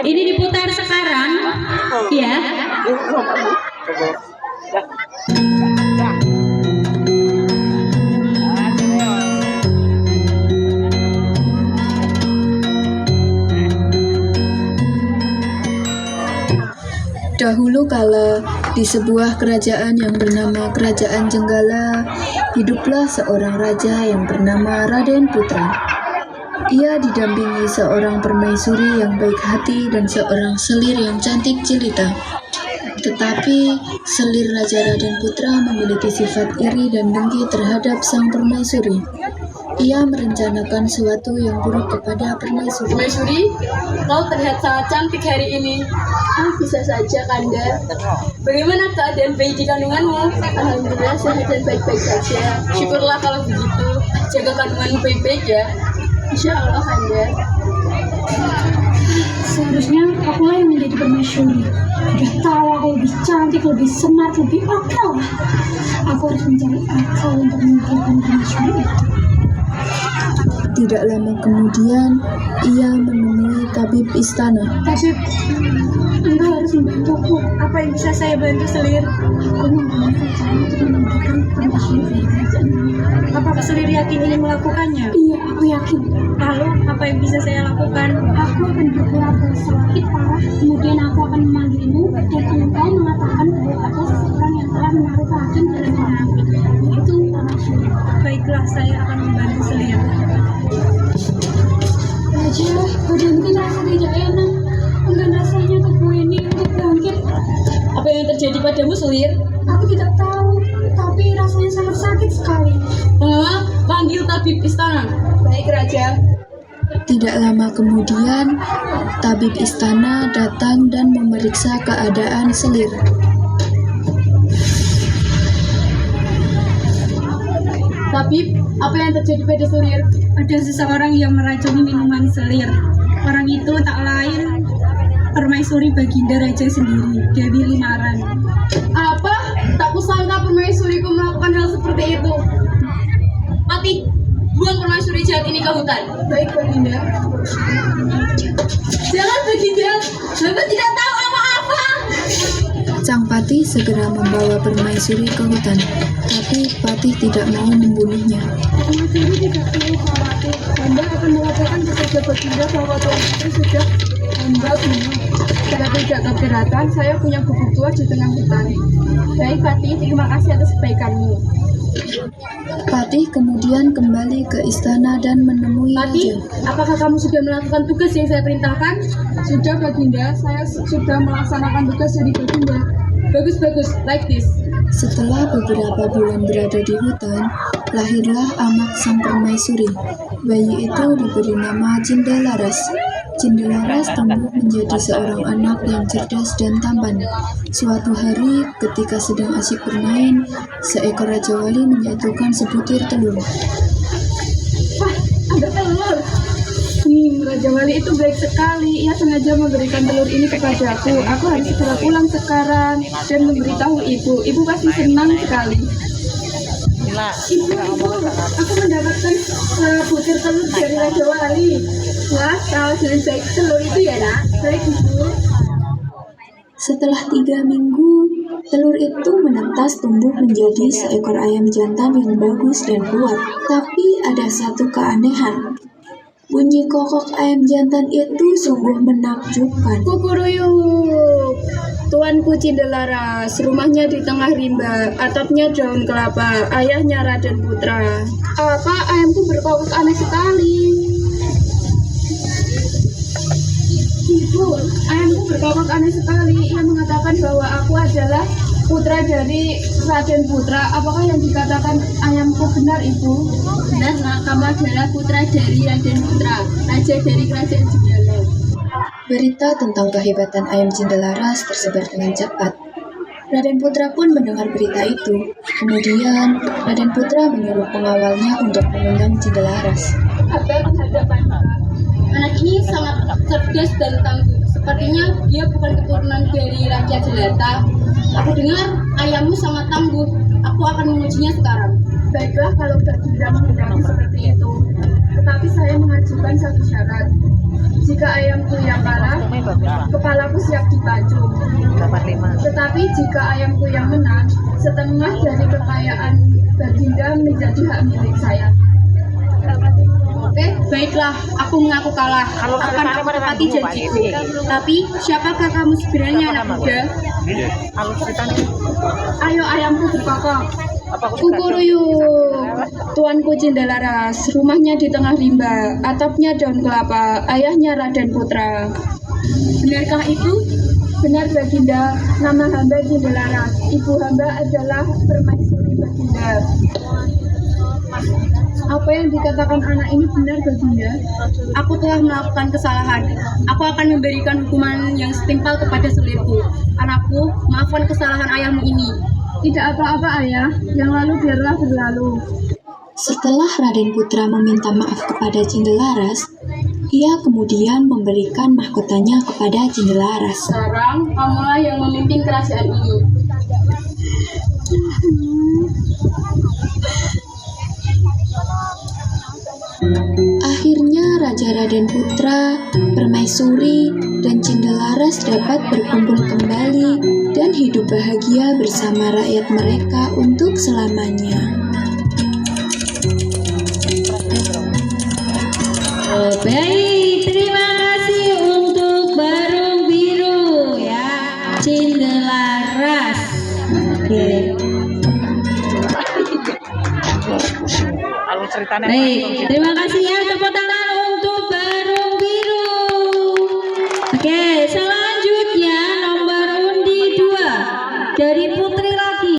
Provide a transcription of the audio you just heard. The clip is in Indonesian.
Ini diputar sekarang, ya. Dahulu kala, di sebuah kerajaan yang bernama Kerajaan Jenggala, hiduplah seorang raja yang bernama Raden Putra. Ia didampingi seorang permaisuri yang baik hati dan seorang selir yang cantik jelita. Tetapi, selir Raja Raden Putra memiliki sifat iri dan dengki terhadap sang permaisuri. Ia merencanakan sesuatu yang buruk kepada permaisuri. Permaisuri, kau terlihat sangat cantik hari ini. Bisa saja, Kanda. Bagaimana keadaan bayi di kandunganmu? Alhamdulillah sehat dan baik-baik saja. Syukurlah kalau begitu. Jaga kandunganmu baik-baik ya. Insya Allah, Kanda. Seharusnya akulah yang menjadi permaisuri. Udah tahu aku lebih cantik, lebih smart, lebih akal. Aku harus mencari akal untuk memikirkan permaisuri itu. Tidak lama kemudian, ia menemui tabib istana. Tabib, Anda harus membantuku. Apa yang bisa saya bantu, Selir? Aku mempunyai cara untuk memikirkan permaisuri dari kerajaan. Apakah Selir yakin ingin melakukannya? Iya, aku yakin. Lalu, apa yang bisa saya lakukan? Aku akan berpura-pura sakit parah, kemudian aku akan memanggilmu dan engkau mengatakan bahwa ada seseorang yang telah menaruh racun dalam tubuhmu, yaitu permaisuri. Baiklah, saya akan membantu Selir. Raja, badanku terasa tidak enak. Enggan rasanya tubuh ini untuk bangkit. Apa yang terjadi padamu, Selir? Aku tidak tahu, tapi rasanya sangat sakit sekali. Panggil tabib istana. Baik, Raja. Tidak lama kemudian, tabib istana datang dan memeriksa keadaan selir. Tabib, apa yang terjadi pada Selir? Ada seseorang yang meracuni minuman Selir. Orang itu tak lain permaisuri Baginda Raja sendiri, Dewi Limaran. Apa? Tak kusangka permaisuriku melakukan hal seperti itu. Mati, buang permaisuri jahat ini ke hutan. Baik, Baginda. Jangan, Baginda. Bapak tidak tahu apa-apa. Sang patih segera membawa permaisuri ke hutan, tapi patih tidak mau membunuhnya. Permaisuri tidak perlu khawatir. Anda akan melaporkan kepada Baginda bahwa Tuan itu sudah Anda bunuh. Saya tidak keberatan, saya punya buku tua di tengah hutan. Baik, Patih, terima kasih atas kebaikanmu. Patih kemudian kembali ke istana dan menemui Patih, raja. apakah kamu sudah melakukan tugas yang saya perintahkan? Sudah, Baginda, saya sudah melaksanakan tugas dari Baginda. Bagus, like this. Setelah beberapa bulan berada di hutan, lahirlah anak sang permaisuri. Bayi itu diberi nama Cindalaras. Cindalaras tumbuh menjadi seorang anak yang cerdas dan tampan. Suatu hari, ketika sedang asyik bermain, seekor Raja Wali menjatuhkan sebutir telur. Wah, ada telur. Raja Wali itu baik sekali. Ia sengaja memberikan telur ini kepadaku. Aku harus segera pulang sekarang dan memberitahu ibu. Ibu pasti senang sekali. Ibu, aku mendapatkan butir telur dari Raja Wali. Wah, kalau dengan baik telur itu ya, nak. Baik, Ibu. Setelah 3 minggu, telur itu menetas tumbuh menjadi seekor ayam jantan yang bagus dan kuat. Tapi ada satu keanehan. Bunyi kokok ayam jantan itu sungguh menakjubkan. Kukuruyuk. Tuanku Cindalaras, rumahnya di tengah rimba, atapnya daun kelapa, ayahnya Raden Putra. Apa, ayamku berkokok aneh sekali. Ibu, ayamku berkokok aneh sekali. Ia mengatakan bahwa aku adalah putra dari Raden Putra. Apakah yang dikatakan ayamku benar, Ibu? Benar, nak. Kamu adalah putra dari Raden Putra, raja dari kerajaan Jenggala. Berita tentang kehebatan ayam Cindalaras tersebar dengan cepat. Raden Putra pun mendengar berita itu. Kemudian, Raden Putra menyuruh pengawalnya untuk mengundang Cindalaras. Apa menghadapan anak ini sangat cerdas dan tangguh. Sepertinya dia bukan keturunan dari Raja Jelata. Aku dengar ayammu sangat tangguh. Aku akan mengujinya sekarang. Baiklah kalau Baginda menghendaki seperti itu. Tetapi saya mengajukan satu syarat. Jika ayamku yang kalah, kepalaku siap dipacung. Tetapi jika ayamku yang menang, setengah dari kekayaan Baginda menjadi hak milik saya. Oke, baiklah, aku mengaku kalah. Akan aku tepati janjiku. Tapi, siapakah kamu sebenarnya, anak muda? Ayo ayamku berkokok. Kukuruyuk, tuanku Cindalaras, rumahnya di tengah rimba, atapnya daun kelapa, ayahnya Raden Putra. Benarkah itu? Benar Baginda, nama hamba Cindalaras, ibu hamba adalah Permaisuri Baginda. Apa yang dikatakan anak ini benar Baginda? Aku telah melakukan kesalahan. Aku akan memberikan hukuman yang setimpal kepada sulirku. Anakku, maafkan kesalahan ayahmu ini. Tidak apa-apa ayah, yang lalu biarlah berlalu. Setelah Raden Putra meminta maaf kepada Cindelaras, ia kemudian memberikan mahkotanya kepada Cindelaras. Sekarang, kamulah yang memimpin kerajaan ini. Akhirnya Raja Raden Putra, Permaisuri, dan Cindelaras dapat berkumpul kembali dan hidup bahagia bersama rakyat mereka untuk selamanya. Oh, baik, terima kasih untuk Barung Biru ya, Cindelaras. Oke. Baik, terima kasih ya, tepuk tangan.